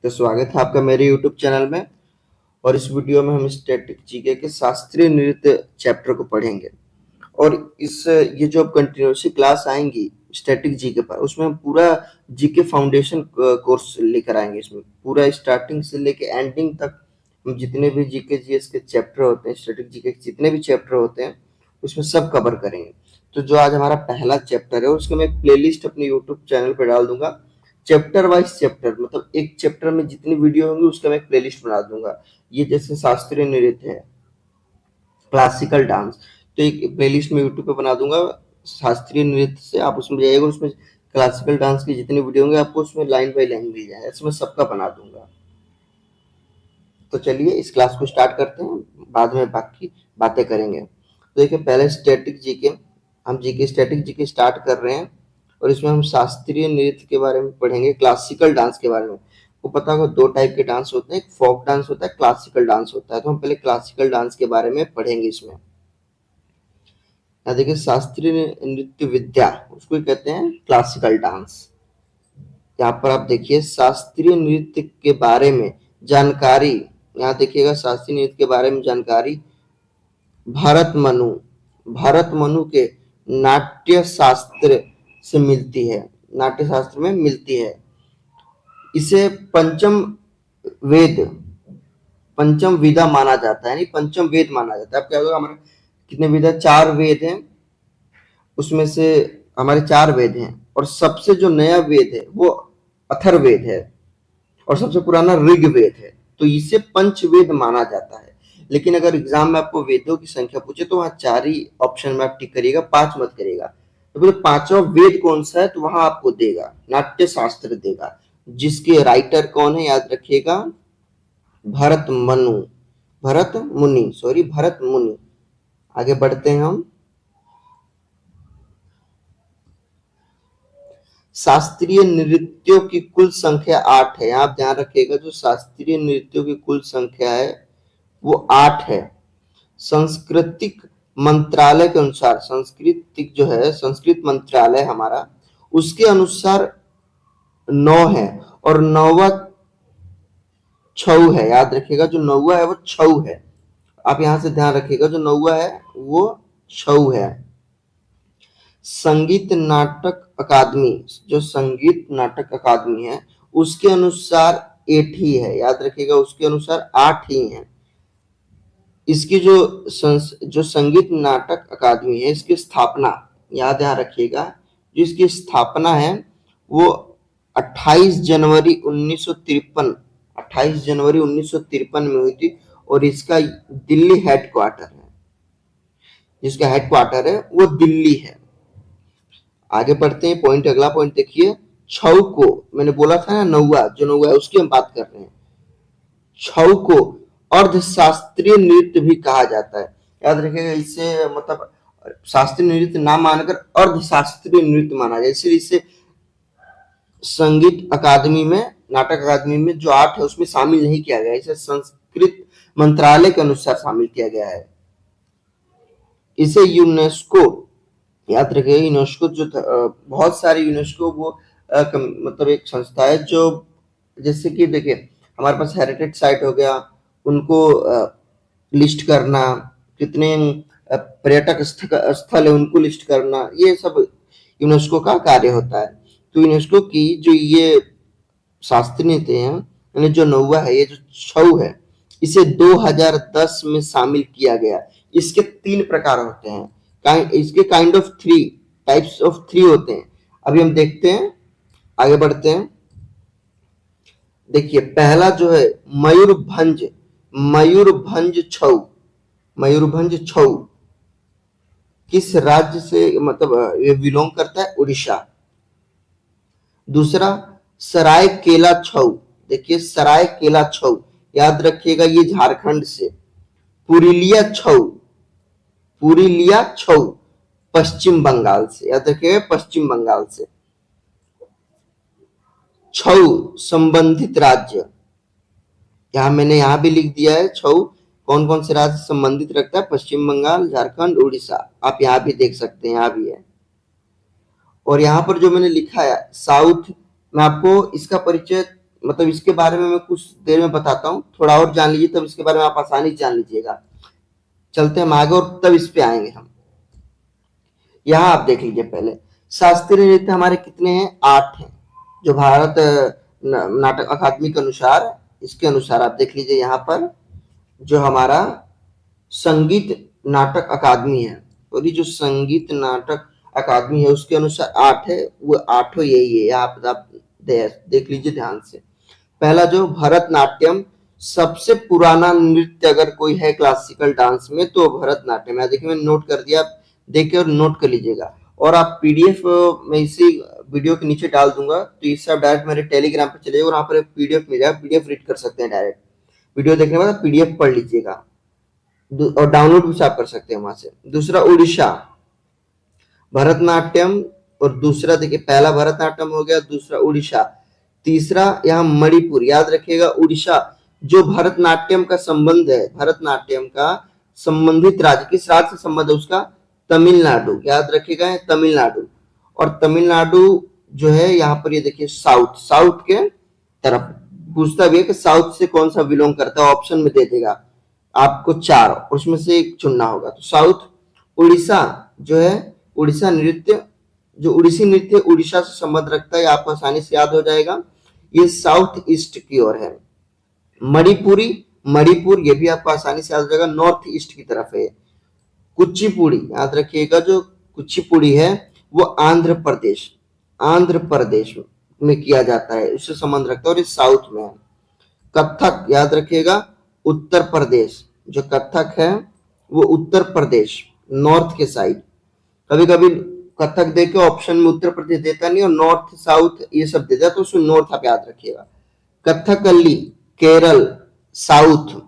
तो स्वागत है आपका मेरे YouTube चैनल में। और इस वीडियो में हम स्टैटिक जीके के शास्त्रीय नृत्य चैप्टर को पढ़ेंगे। और ये जो अब कंटिन्यूसली क्लास आएंगी स्टैटिक जीके पर, उसमें हम पूरा जीके फाउंडेशन कोर्स लेकर आएंगे। इसमें पूरा स्टार्टिंग से लेके एंडिंग तक हम जितने भी जीके जीएस के चैप्टर होते हैं, स्टैटिक जीके के जितने भी चैप्टर होते हैं उसमें सब कवर करेंगे। तो जो आज हमारा पहला चैप्टर है उसका मैं प्लेलिस्ट अपने यूट्यूब चैनल पर डाल दूंगा। चैप्टर वाइज चैप्टर, मतलब एक चैप्टर में जितनी वीडियो होंगी उसका मैं प्लेलिस्ट बना दूंगा। ये जैसे शास्त्रीय नृत्य है, क्लासिकल डांस, तो एक प्लेलिस्ट में यूट्यूब पे बना दूंगा शास्त्रीय नृत्य से। आप उसमें जाइएगा, उसमें क्लासिकल डांस की जितनी वीडियो होंगे आपको उसमें लाइन बाय लाइन मिल जाएगा, ऐसे मैं सबका बना दूंगा। तो चलिए इस क्लास को स्टार्ट करते हैं, बाद में बाकी बातें करेंगे। तो देखिए पहले स्टैटिक जीके, हम जीके स्टैटिक जीके स्टार्ट कर रहे हैं और इसमें हम शास्त्रीय नृत्य के बारे में पढ़ेंगे, क्लासिकल डांस के बारे में। को पता होगा दो टाइप के डांस होते हैं, एक फोक डांस होता है, क्लासिकल डांस होता है। तो हम पहले क्लासिकल डांस के बारे में पढ़ेंगे इसमें। यहाँ देखिए शास्त्रीय नृत्य विद्या उसको कहते हैं क्लासिकल डांस। यहाँ पर आप देखिए शास्त्रीय नृत्य के बारे में जानकारी, यहाँ देखिएगा शास्त्रीय नृत्य के बारे में जानकारी भरत मनु के नाट्य शास्त्र से मिलती है, नाट्य शास्त्र में मिलती है। इसे वेद पंचम विदा माना जाता है, यानी पंचम वेद माना जाता है। अब क्या होगा, हमारे कितने वेद है? 4 वेद हैं, उसमें से हमारे 4 वेद हैं और सबसे जो नया वेद है वो अथर्ववेद है और सबसे पुराना ऋग्वेद है। तो इसे पंचवेद माना जाता है। लेकिन अगर एग्जाम में आपको वेदों की संख्या पूछे तो वहाँ 4 ही ऑप्शन में आप टिक करिएगा, 5 मत करिएगा। तो फिर 5वां वेद कौन सा है तो वहां आपको देगा नाट्य शास्त्र देगा, जिसके राइटर कौन है याद रखिएगा, भरत मुनि। आगे बढ़ते हैं हम। शास्त्रीय नृत्यों की कुल संख्या 8 है। आप ध्यान रखिएगा, जो शास्त्रीय नृत्यों की कुल संख्या है वो 8 है। सांस्कृतिक मंत्रालय के अनुसार, सांस्कृतिक जो है संस्कृत मंत्रालय हमारा, उसके अनुसार 9 है और 9वां छऊ है। याद रखिएगा जो 9वां है वो छऊ है। आप यहां से ध्यान रखिएगा, जो 9वां है वो छऊ है। संगीत नाटक अकादमी, जो संगीत नाटक अकादमी है उसके अनुसार 8 ही है। याद रखिएगा उसके अनुसार 8 ही है। इसकी जो संगीत नाटक अकादमी है इसकी स्थापना, याद रखिएगा, जो इसकी स्थापना है वो 28 जनवरी 1953 में हुई थी और इसका दिल्ली हेडक्वार्टर है, जिसका हेडक्वार्टर है वो दिल्ली है। आगे बढ़ते हैं, पॉइंट अगला पॉइंट देखिए। छऊ को मैंने बोला था ना, 9वां जो 9वां है उसकी हम बात कर रहे हैं। छऊ को अर्धशास्त्रीय नृत्य भी कहा जाता है। याद रखिएगा, इससे मतलब शास्त्रीय नृत्य ना मानकर अर्धशास्त्रीय नृत्य माना जाए, इसलिए इसे संगीत अकादमी में, नाटक अकादमी में जो 8 है उसमें शामिल नहीं किया गया, इसे संस्कृत मंत्रालय के अनुसार शामिल किया गया है। इसे यूनेस्को, याद रखिएगा यूनेस्को जो बहुत सारे यूनेस्को वो मतलब एक संस्था है जो, जैसे कि देखिए हमारे पास हेरिटेज साइट हो गया, उनको लिस्ट करना, कितने पर्यटक स्थल है उनको लिस्ट करना, ये सब यूनेस्को का कार्य होता है। तो यूनेस्को की जो ये शास्त्रीय नृत्य है, यानी जो 9वां है, ये जो छऊ है, इसे 2010 में शामिल किया गया। इसके 3 प्रकार होते हैं, इसके काइंड ऑफ 3 टाइप्स ऑफ 3 होते हैं। अभी हम देखते हैं, आगे बढ़ते हैं। देखिए पहला जो है मयूरभंज छऊ किस राज्य से, मतलब ये बिलोंग करता है उड़ीसा। दूसरा सरायकेला छऊ, देखिए सरायकेला छऊ, याद रखिएगा ये झारखंड से। पुरुलिया छऊ पश्चिम बंगाल से, याद रखिएगा पश्चिम बंगाल से। छऊ संबंधित राज्य, यहां मैंने यहां भी लिख दिया है छऊ कौन कौन से राज्य संबंधित रखता है, पश्चिम बंगाल, झारखंड, उड़ीसा। आप यहां भी देख सकते हैं, यहां भी है। और यहाँ पर जो मैंने लिखा है साउथ, मैं आपको इसका परिचय मतलब इसके बारे में मैं कुछ देर में बताता हूँ, थोड़ा और जान लीजिए, तब इसके बारे में आप आसानी से जान लीजिएगा। चलते हैं हम आगे और तब इस पे आएंगे हम। यहाँ आप देख लीजिए पहले, शास्त्रीय नृत्य हमारे कितने हैं? 8 हैं, जो भारत नाटक अकादमी के अनुसार, इसके अनुसार आप देख लीजिए यहाँ पर, जो हमारा संगीत नाटक अकादमी है, और ये जो संगीत नाटक अकादमी है उसके अनुसार 8 है, वो 8 यही है। आप देख लीजिए ध्यान से। पहला जो भरतनाट्यम, सबसे पुराना नृत्य अगर कोई है क्लासिकल डांस में तो भरतनाट्यम है। देखिए मैंने नोट कर दिया, आप देखिए और नोट कर लीजिएगा। और आप पीडीएफ में इसी वीडियो के नीचे डाल दूंगा, तो इससे आप डायरेक्ट मेरे टेलीग्राम पे चले जाइए और वहाँ पर पीडीएफ मिल जाएगा, पीडीएफ रीड कर सकते हैं डायरेक्ट। वीडियो देखने के बाद पीडीएफ पढ़ लीजिएगा और डाउनलोड भी आप कर सकते हैं वहां से। दूसरा उड़ीसा भरतनाट्यम, और दूसरा देखिए, पहला भरतनाट्यम हो गया, दूसरा उड़ीसा, तीसरा यहाँ मणिपुर। याद रखिएगा उड़ीसा जो भरतनाट्यम का संबंध है, भरतनाट्यम का संबंधित राज्य, किस राज्य से संबंध है उसका? तमिलनाडु। याद रखिएगा तमिलनाडु। और तमिलनाडु जो है यहाँ पर, ये देखिए साउथ, साउथ के तरफ पूछता भी है कि साउथ से कौन सा बिलोंग करता है, ऑप्शन में दे देगा आपको 4, उसमें से एक चुनना होगा। तो साउथ। उड़ीसा जो है, उड़ीसा नृत्य, जो उड़ीसी नृत्य उड़ीसा से संबंध रखता है, आपको आसानी से याद हो जाएगा, ये साउथ ईस्ट की ओर है। मणिपुरी, मणिपुर ये भी आपको आसानी से याद हो जाएगा, नॉर्थ ईस्ट की तरफ है। कुचिपुड़ी, याद रखिएगा जो कुचिपुड़ी है वो आंध्र प्रदेश, आंध्र प्रदेश में किया जाता है, उससे संबंध रखता है और ये साउथ में है। कथक, याद रखिएगा उत्तर प्रदेश, जो कथक है वो उत्तर प्रदेश नॉर्थ के साइड। कभी कभी कथक दे के ऑप्शन में उत्तर प्रदेश देता नहीं और नॉर्थ साउथ ये सब देता, तो उसमें नॉर्थ आप याद रखिएगा। कथकली केरल साउथ।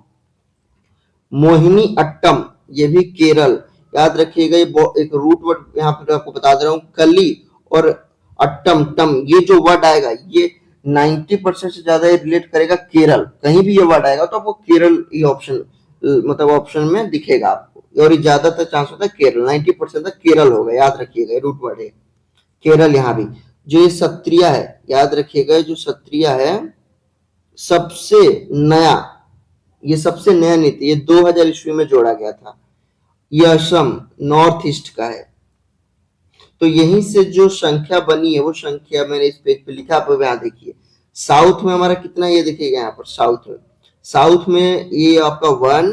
मोहिनी अट्टम ये भी केरल। याद रखिएगा, ये एक रूट वर्ड यहाँ पर आपको बता दे रहा हूँ, कली और अट्टम टम, ये जो वर्ड आएगा ये 90% से ज्यादा रिलेट करेगा केरल। कहीं भी ये वर्ड आएगा तो आपको केरल ये ऑप्शन, मतलब ऑप्शन में दिखेगा आपको, और ज्यादातर चांस होता है केरल, 90% तक केरल होगा। याद रखिएगा रूट वर्ड है केरल। यहाँ भी जो ये क्षत्रिय है, याद रखिएगा जो क्षत्रिय है सबसे नया, ये सबसे नया नीति, ये 2000 ईस्वी में जोड़ा गया था। ये असम नॉर्थ ईस्ट का है। तो यहीं से जो संख्या बनी है वो संख्या मैंने इस पेज पे लिखा, आप यहाँ देखिए। साउथ में हमारा कितना, ये देखिएगा यहाँ पर साउथ में, साउथ में ये आपका 1,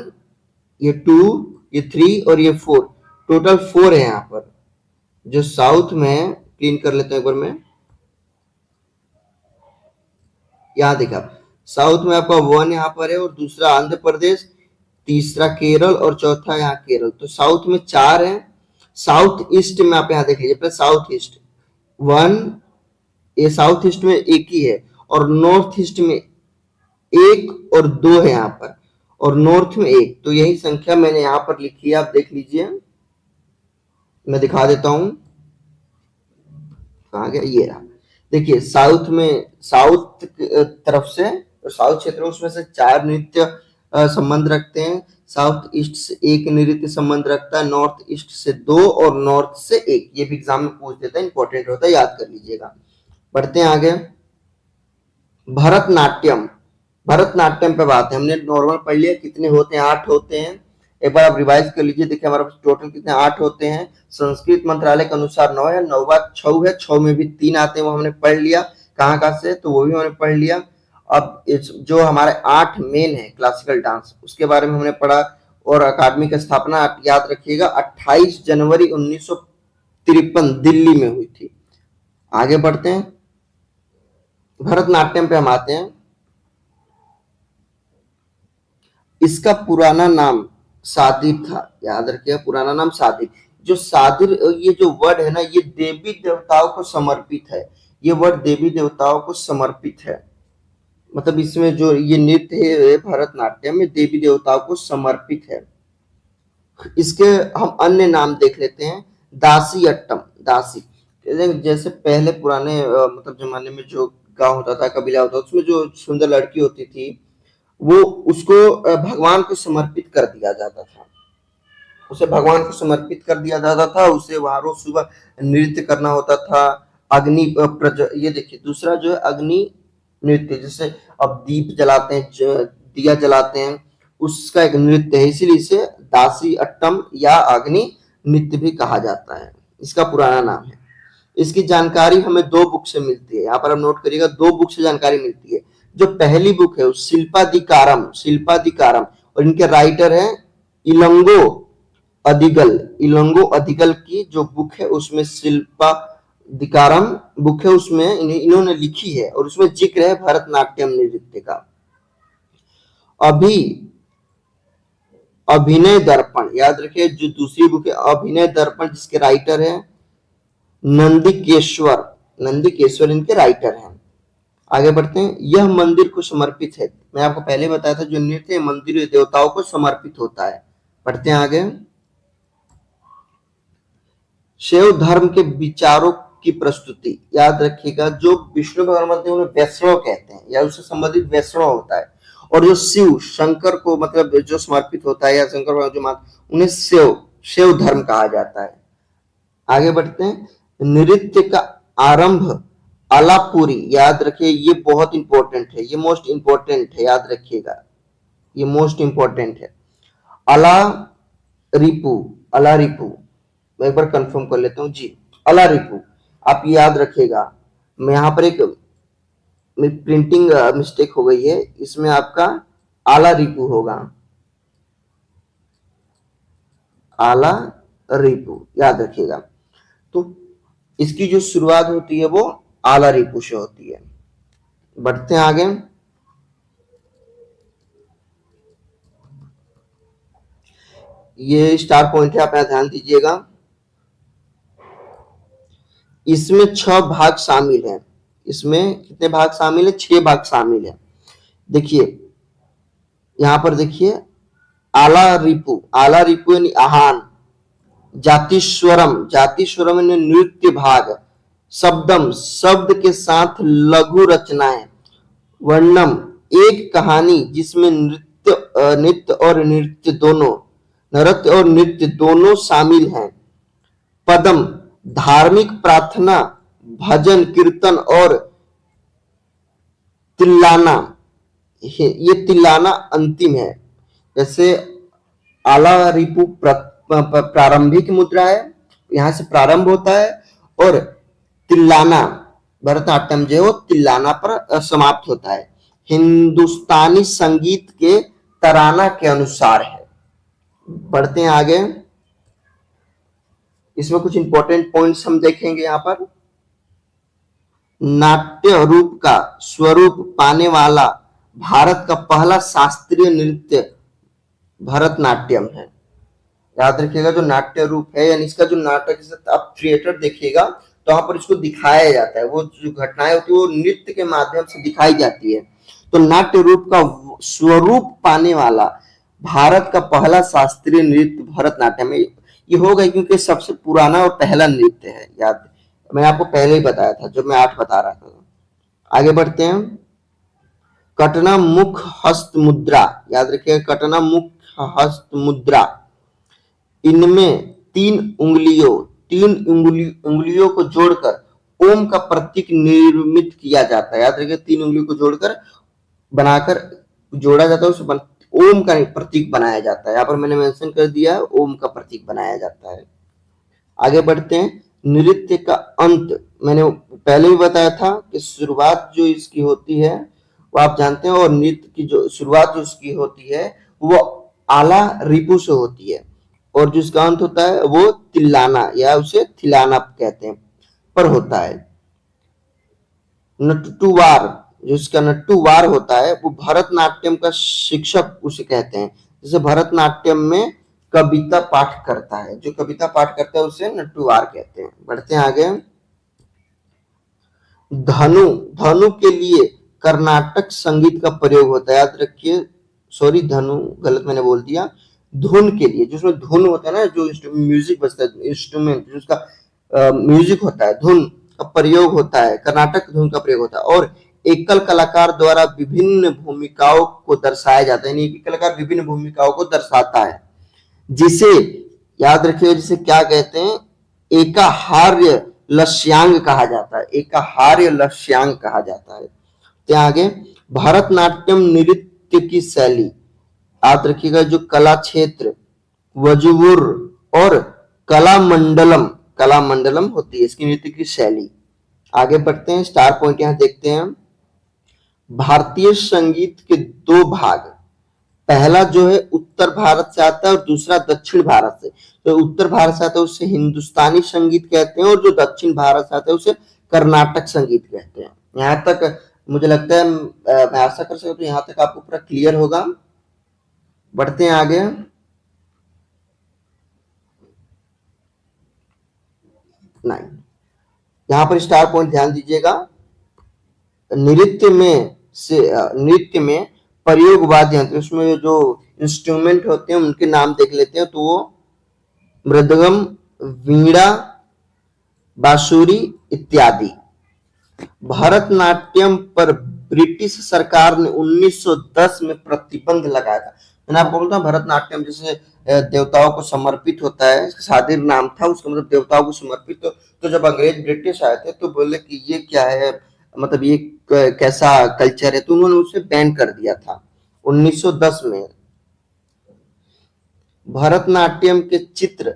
ये 2, ये 3 और ये 4, टोटल 4 है यहाँ पर जो साउथ में। क्लीन कर लेते हैं एक बार में, यहाँ देखा साउथ में आपका 1 यहाँ पर है, और दूसरा आंध्र प्रदेश, तीसरा केरल और चौथा यहाँ केरल। तो साउथ में 4 है। साउथ ईस्ट में आप यहाँ देख लीजिए, पहले साउथ ईस्ट 1, ये साउथ ईस्ट में एक ही है, और नॉर्थ ईस्ट में 1 और 2 है यहाँ पर, और नॉर्थ में 1। तो यही संख्या मैंने यहाँ पर लिखी है, आप देख लीजिए, मैं दिखा देता हूं कहाँ गया, ये रहा। देखिए साउथ में, साउथ तरफ से, साउथ क्षेत्र उसमें से 4 नृत्य संबंध रखते हैं। साउथ ईस्ट से 1 नृत्य संबंध रखता है, नॉर्थ ईस्ट से 2 और नॉर्थ से 1। ये भी एग्जाम में पूछ देता है, इंपॉर्टेंट होता है, याद कर लीजिएगा। बढ़ते हैं आगे। भरतनाट्यम, भरतनाट्यम पे बात है, हमने नॉर्मल पढ़ लिया कितने होते हैं, 8 होते हैं। एक बार आप रिवाइज कर लीजिए, देखिए हमारे पास टोटल कितने 8 होते हैं। संस्कृत मंत्रालय के अनुसार 9 है, 9वां छऊ है, छऊ में भी 3 आते हैं, वो हमने पढ़ लिया कहाँ कहाँ से, तो वो भी हमने पढ़ लिया। अब जो हमारे 8 मेन है क्लासिकल डांस, उसके बारे में हमने पढ़ा। और अकादमी की स्थापना आप याद रखिएगा 28 जनवरी 1953 दिल्ली में हुई थी। आगे बढ़ते हैं, भरतनाट्यम पे हम आते हैं। इसका पुराना नाम सादिर था, याद रखिएगा पुराना नाम सादिर। जो सादिर, ये जो वर्ड है ना, ये देवी देवताओं को समर्पित है, ये वर्ड देवी देवताओं को समर्पित है। मतलब इसमें जो ये नृत्य है भरतनाट्यम में देवी देवताओं को समर्पित है। इसके हम अन्य नाम देख लेते हैं। दासी अट्टम, दासी जैसे पहले पुराने मतलब जमाने में जो गांव होता था, कबीला होता था, उसमें जो सुंदर लड़की होती थी वो उसको भगवान को समर्पित कर दिया जाता था, उसे भगवान को समर्पित कर दिया जाता था। उसे वहां रोज सुबह नृत्य करना होता था। अग्नि ये देखिए दूसरा जो है अग्नि नृत्य, जैसे अब दीप जलाते हैं, दिया जलाते हैं, उसका एक नृत्य है, इसीलिए इसे दासी अट्टम या अग्नि नृत्य भी कहा जाता है, इसका पुराना नाम है। इसकी जानकारी हमें दो बुक से मिलती है, यहाँ पर हम नोट करिएगा, दो बुक से जानकारी मिलती है। जो पहली बुक है शिल्पाधिकारम, शिल्पाधिकारम, और इनके राइटर हैं इलंगो अधिगल, इलंगो अधिगल की जो बुक है उसमें शिल्पाधिकारम बुक है, उसमें इन्होंने लिखी है और उसमें जिक्र है भरतनाट्यम नृत्य का। अभी अभिनय दर्पण, याद रखिए जो दूसरी बुक है अभिनय दर्पण, जिसके राइटर है नंदिकेश्वर, नंदिकेश्वर इनके राइटर हैं। आगे बढ़ते हैं। यह मंदिर को समर्पित है, मैं आपको पहले बताया था जो नृत्य मंदिर देवताओं को समर्पित होता है। बढ़ते हैं आगे। शैव धर्म के विचारों की प्रस्तुति, याद रखिएगा जो विष्णु भगवान थे उन्हें वैष्णव कहते हैं या उससे संबंधित वैष्णव होता है, और जो शिव शंकर को मतलब जो समर्पित होता है या शंकर भगवान जो मानते उन्हें शिव शिव धर्म कहा जाता है। आगे बढ़ते हैं। नृत्य का आरंभ अलापुरी, याद रखिए ये बहुत इंपॉर्टेंट है, ये मोस्ट इंपॉर्टेंट है, याद रखिएगा ये मोस्ट इंपॉर्टेंट है। अला रिपू, अला रिपू, मैं एक बार कंफर्म कर लेता हूं जी, अला रिपू, आप याद रखिएगा। मैं यहाँ पर एक प्रिंटिंग मिस्टेक हो गई है, इसमें आपका आला रिपू होगा, आला रिपू, याद रखिएगा। तो इसकी जो शुरुआत होती है वो आला रिपू से होती है। बढ़ते हैं आगे। ये स्टार पॉइंट है, आप यहाँ ध्यान दीजिएगा। इसमें 6 भाग शामिल हैं, इसमें कितने भाग शामिल है? 6 भाग शामिल है। देखिए यहां पर देखिए आला रिपू, आला रिपू यानी आहान, जातिस्वरम, जातिस्वरम यानी नृत्य भाग, शब्दम शब्द के साथ लघु रचनाएं, वर्णम एक कहानी जिसमें नृत्य और नृत्य दोनों, नृत्य और नृत्य दोनों शामिल हैं, पदम धार्मिक प्रार्थना, भजन कीर्तन और तिल्लाना, ये तिल्लाना अंतिम है। जैसे आला रिपू प्रारंभिक मुद्रा है, यहां से प्रारंभ होता है, और तिल्लाना भरतनाट्यम जो है वो तिल्लाना पर समाप्त होता है। हिंदुस्तानी संगीत के तराना के अनुसार है। बढ़ते हैं आगे। इसमें कुछ इंपॉर्टेंट पॉइंट्स हम देखेंगे यहाँ पर। नाट्य रूप का स्वरूप पाने वाला भारत का पहला शास्त्रीय नृत्य भरतनाट्यम है, याद रखिएगा। जो नाट्य रूप है यानी इसका जो नाटक, आप थिएटर देखिएगा तो वहां पर इसको दिखाया जाता है, वो जो घटनाएं होती है वो नृत्य के माध्यम से दिखाई जाती है। तो नाट्य रूप का स्वरूप पाने वाला भारत का पहला शास्त्रीय नृत्य भरतनाट्यम है। ये हो गई क्योंकि सबसे पुराना और पहला नृत्य है, याद मैंने आपको पहले ही बताया था जब मैं 8 बता रहा था। आगे बढ़ते हैं। कटना मुख हस्त मुद्रा, याद रखिएगा कटना मुख हस्त मुद्रा, इनमें 3 उंगलियों को जोड़कर ओम का प्रतीक निर्मित किया जाता है, याद रखिए 3 उंगलियों को जोड़कर बनाकर जोड़ा जाता है, उसे ओम का प्रतीक बनाया जाता है। यहाँ पर मैंने मेंशन कर दिया है ओम का प्रतीक बनाया जाता है। आगे बढ़ते हैं। नृत्य का अंत मैंने पहले भी बताया था कि शुरुआत जो इसकी होती है वो आप जानते हैं, और नृत्य की जो शुरुआत जो इसकी होती है वो आला रिपू से होती है, और जो इसका अंत होता है वो तिल्लाना या उसे थिलाना कहते हैं पर होता है। नट्टुवार, जो इसका नट्टुवार होता है वो भरतनाट्यम का शिक्षक उसे कहते हैं। जैसे भरतनाट्यम में कविता पाठ करता है, जो कविता पाठ करता है उसे नट्टुवार कहते हैं। बढ़ते हैं आगे। धनु, धनु के लिए कर्नाटक संगीत का प्रयोग होता है, याद रखिए, सॉरी धनु गलत मैंने बोल दिया, धुन के लिए, जिसमें धुन होता है ना, जो म्यूजिक बजता है, इंस्ट्रूमेंट जिसका म्यूजिक होता है, धुन का प्रयोग होता है, कर्नाटक धुन का प्रयोग होता है, और एकल कलाकार द्वारा विभिन्न भूमिकाओं को दर्शाया जाता है, एक कलाकार विभिन्न भूमिकाओं को दर्शाता है, जिसे याद रखिए जिसे क्या कहते हैं, एकाहार्य लक्ष्यांग कहा जाता है, एकाहार्य लक्ष्यांग कहा जाता है। बढ़ते हैं आगे। भरतनाट्यम नृत्य की शैली, याद रखिएगा, जो कला क्षेत्र, वजुवुर और कलामंडलम, कलामंडलम होती है इसकी नृत्य की शैली। आगे बढ़ते हैं, स्टार पॉइंट यहां देखते हैं। भारतीय संगीत के दो भाग, पहला जो है उत्तर भारत से आता है और दूसरा दक्षिण भारत से। तो उत्तर भारत से आता है उसे हिंदुस्तानी संगीत कहते हैं और जो दक्षिण भारत से आता है उसे कर्नाटक संगीत कहते हैं। यहां तक मुझे लगता है, मैं आशा कर सकता हूं, तो यहां तक आपको पूरा क्लियर होगा। बढ़ते हैं आगे। नहीं, यहां पर स्टार पॉइंट ध्यान दीजिएगा। नृत्य में प्रयोग वाद्य यंत्र, उसमें जो इंस्ट्रूमेंट होते हैं उनके नाम देख लेते हैं। तो वो मृदंगम, वीणा, बांसुरी इत्यादि। भरतनाट्यम पर ब्रिटिश सरकार ने 1910 में प्रतिबंध लगाया था। मैंने आपको बोलता हूँ, भरतनाट्यम जैसे देवताओं को समर्पित होता है, शादिर नाम था उसका, मतलब देवताओं को समर्पित। तो जब अंग्रेज ब्रिटिश आए थे तो बोले कि ये क्या है, मतलब ये कैसा कल्चर है, तो उन्होंने उसे बैन कर दिया था 1910 में। भरतनाट्यम के चित्र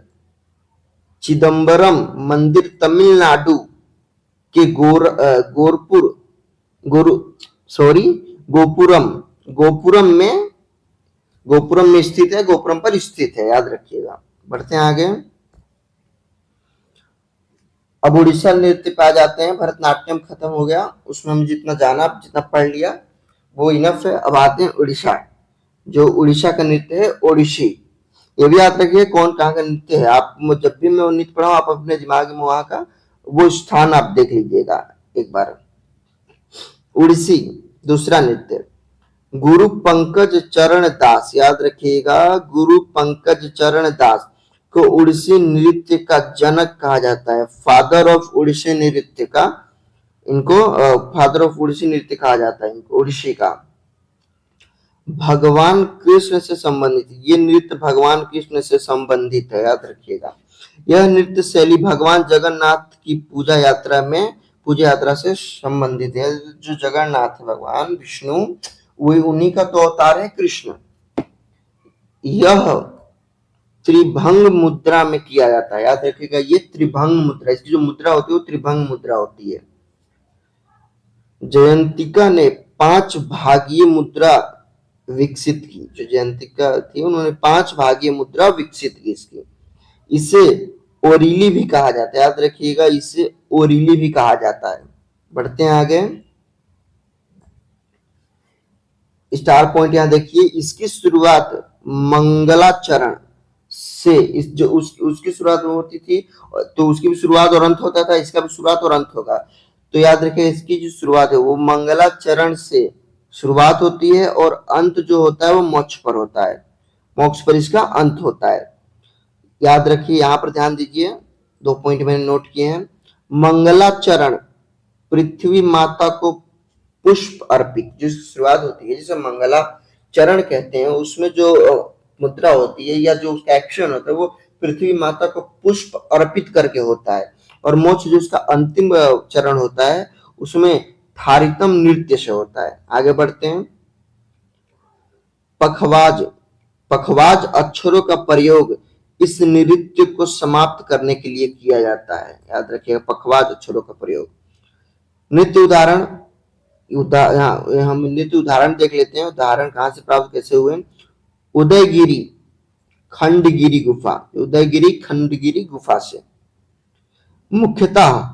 चिदम्बरम मंदिर तमिलनाडु के गोपुरम गोपुरम में स्थित है, गोपुरम पर स्थित है, याद रखिएगा। बढ़ते हैं आगे। अब उड़ीसा नृत्य पे आ जाते हैं। भरतनाट्यम खत्म हो गया, उसमें हम जितना जाना, जितना पढ़ लिया वो इनफ है। अब आते हैं उड़ीसा। जो उड़ीसा का नृत्य है ओडिसी, ये भी याद रखिए कौन कहाँ का नृत्य है। आप जब भी मैं नृत्य पढ़ाऊं, आप अपने दिमाग में वहां का वो स्थान आप देख लीजिएगा एक बार। उड़ीसी दूसरा नृत्य, गुरु पंकज चरण दास, याद रखिएगा, गुरु पंकज चरण दास को उड़ीसी नृत्य का जनक कहा जाता है, फादर ऑफ उड़ीसी नृत्य का, इनको फादर ऑफ उड़ीसी नृत्य कहा जाता है इनको, उड़ीसी का। भगवान कृष्ण से संबंधित, ये नृत्य भगवान कृष्ण से संबंधित है, याद रखिएगा। यह नृत्य शैली भगवान जगन्नाथ की पूजा यात्रा से संबंधित है। जो जगन्नाथ है भगवान विष्णु, वही उन्हीं का तो अवतार है कृष्ण। यह त्रिभंग मुद्रा में किया जाता है, याद रखिएगा, ये त्रिभंग मुद्रा, इसकी जो मुद्रा होती है वो त्रिभंग मुद्रा होती है। जयंतिका ने 5 भागीय मुद्रा विकसित की, जो जयंतिका थी उन्होंने 5 भागीय मुद्रा विकसित की इसकी। इसे ओरिली भी कहा जाता है, याद रखिएगा, इसे ओरिली भी कहा जाता है। बढ़ते हैं आगे। स्टार पॉइंट यहां देखिए, इसकी शुरुआत मंगलाचरण से, इस जो उसकी शुरुआत होती थी, तो उसकी भी शुरुआत और अंत होता था, इसका भी शुरुआत और अंत होगा। तो याद रखिए, इसकी जो शुरुआत है वो मंगलाचरण से शुरुआत होती है और अंत जो होता है वो मोक्ष पर होता है, मोक्ष पर इसका अंत होता है। याद रखिए, यहां पर ध्यान दीजिए, 2 पॉइंट मैंने नोट किए हैं। मंगलाचरण पृथ्वी माता को पुष्प अर्पित, जिसकी शुरुआत होती है, जिसे मंगलाचरण कहते हैं, उसमें जो मुद्रा होती है या जो उसका एक्शन होता है वो पृथ्वी माता को पुष्प अर्पित करके होता है। और मोक्ष जो उसका अंतिम चरण होता है उसमें थारितम नृत्य से होता है। आगे बढ़ते हैं। पखवाज अक्षरों का प्रयोग इस नृत्य को समाप्त करने के लिए किया जाता है, याद रखिएगा, पखवाज अक्षरों का प्रयोग। नृत्य उदाहरण, हम नृत्य उदाहरण देख लेते हैं। उदाहरण कहां से प्राप्त कैसे हुए। उदयगिरी खंडगिरी गुफा से। मुख्यतः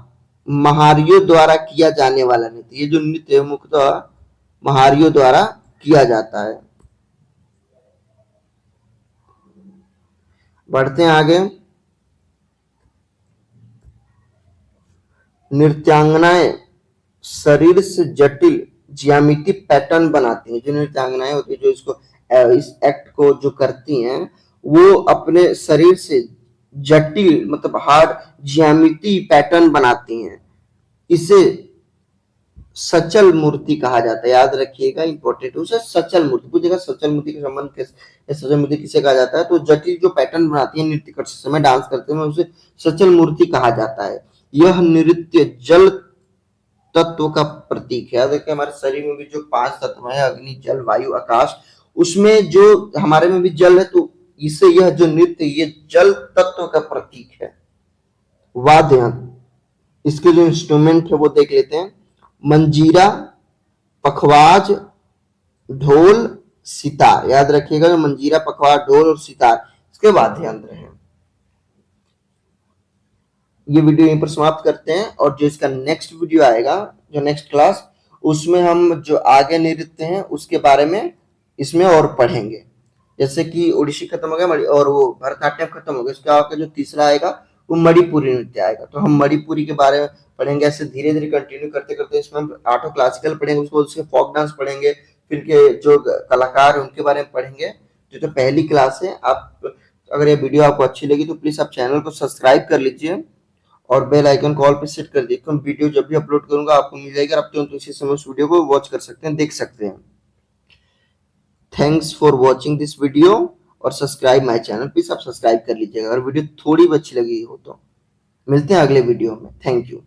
महारियों द्वारा किया जाने वाला नृत्य, ये जो नृत्य है मुख्यतः महारियों द्वारा किया जाता है। बढ़ते हैं आगे। नृत्यांगनाएं शरीर से जटिल ज्यामिति पैटर्न बनाती हैं। जो नृत्यांगनाएं होती है, जो इसको इस एक्ट को जो करती हैं, वो अपने शरीर से जटिल मतलब हार्ड ज्यामिति पैटर्न बनाती हैं। इसे सचल मूर्ति कहा जाता है, याद रखिएगा, इंपॉर्टेंट, उसे सचल मूर्ति पूछेगा। सचल मूर्ति के संबंध के, सचल मूर्ति किसे कहा जाता है, तो जटिल जो पैटर्न बनाती है नृत्य करते समय, डांस करते समय, उसे सचल मूर्ति कहा जाता है। यह नृत्य जल तत्व का प्रतीक है। याद रखिए हमारे शरीर में भी जो 5 तत्व हैं, अग्नि, जल, वायु, आकाश, उसमें जो हमारे में भी जल है, तो इससे यह जो नृत्य ये जल तत्व का प्रतीक है। वाद्य यंत्र, इसके जो इंस्ट्रूमेंट है वो देख लेते हैं। मंजीरा, पखवाज, ढोल, सितार। याद रखिएगा मंजीरा, पखवाज, ढोल और सितार इसके वाद्य यंत्र हैं। ये वीडियो यहीं पर समाप्त करते हैं, और जो इसका नेक्स्ट वीडियो आएगा, जो नेक्स्ट क्लास, उसमें हम जो आगे नृत्य हैं उसके बारे में इसमें और पढ़ेंगे। जैसे कि ओडिसी खत्म हो गया और वो भरतनाट्यम खत्म हो गया, इसके आगे जो तीसरा आएगा वो मणिपुरी नृत्य आएगा। तो हम मणिपुरी के बारे में पढ़ेंगे। ऐसे धीरे धीरे कंटिन्यू करते करते इसमें हम 8 क्लासिकल पढ़ेंगे, उसको उसके फोक डांस पढ़ेंगे, फिर के जो कलाकार है उनके बारे में पढ़ेंगे। तो पहली क्लास है। आप अगर ये वीडियो आपको अच्छी लगी तो प्लीज आप चैनल को सब्सक्राइब कर लीजिए और बेल आइकन कॉल पे सेट कर दीजिए। तो वीडियो जब भी अपलोड करूंगा आपको मिल जाएगा, आप तुरंत उसी समय उस वीडियो को वॉच कर सकते हैं, देख सकते हैं। Thanks for watching this video, और सब्सक्राइब माय चैनल, प्लीज आप सब्सक्राइब कर लीजिएगा अगर वीडियो थोड़ी भी अच्छी लगी हो तो। मिलते हैं अगले वीडियो में। Thank you.